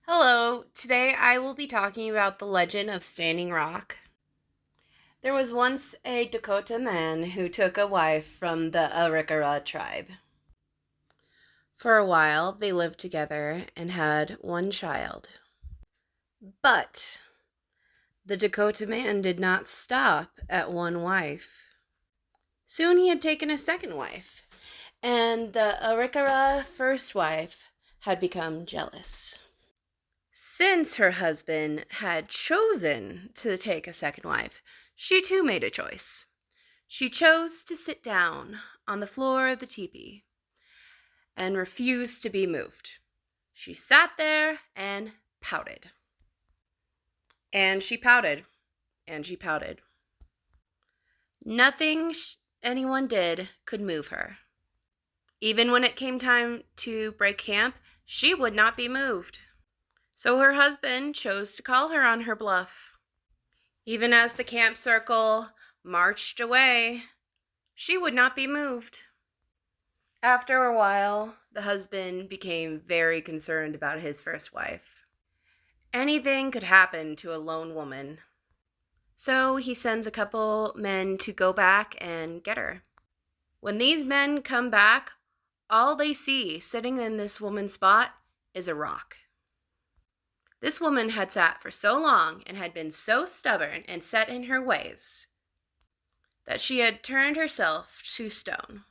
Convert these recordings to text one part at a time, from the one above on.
Hello, today I will be talking about the legend of Standing Rock. There was once a Dakota man who took a wife from the Arikara tribe. For a while, they lived together and had one child. But the Dakota man did not stop at one wife. Soon he had taken a second wife, and the Arikara first wife had become jealous. Since her husband had chosen to take a second wife, she too made a choice. She chose to sit down on the floor of the teepee and refused to be moved. She sat there and pouted. And she pouted. And she pouted. Nothing anyone did could move her. Even when it came time to break camp, she would not be moved. So her husband chose to call her on her bluff. Even as the camp circle marched away, she would not be moved. After a while, the husband became very concerned about his first wife. Anything could happen to a lone woman. So he sends a couple men to go back and get her. When these men come back, all they see sitting in this woman's spot is a rock. This woman had sat for so long and had been so stubborn and set in her ways that she had turned herself to stone.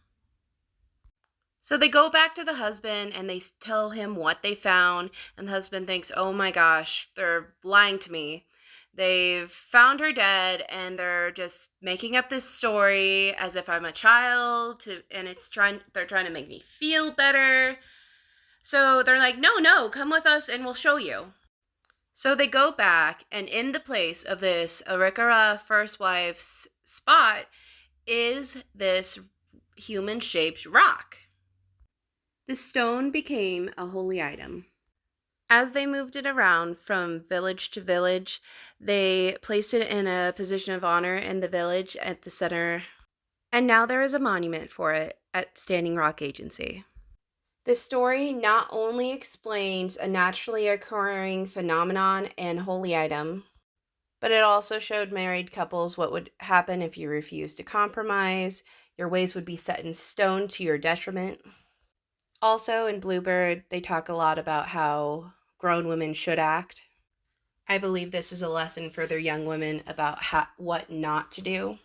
So they go back to the husband and they tell him what they found, and the husband thinks, oh my gosh, they're lying to me. They've found her dead and they're just making up this story as if I'm a child, and they're trying to make me feel better. So they're like, no, come with us and we'll show you. So they go back, and in the place of this Arikara first wife's spot is this human-shaped rock. The stone became a holy item. As they moved it around from village to village, they placed it in a position of honor in the village at the center, and now there is a monument for it at Standing Rock Agency. This story not only explains a naturally occurring phenomenon and holy item, but it also showed married couples what would happen if you refused to compromise. Your ways would be set in stone to your detriment. Also, in Bluebird, they talk a lot about how grown women should act. I believe this is a lesson for their young women about what not to do.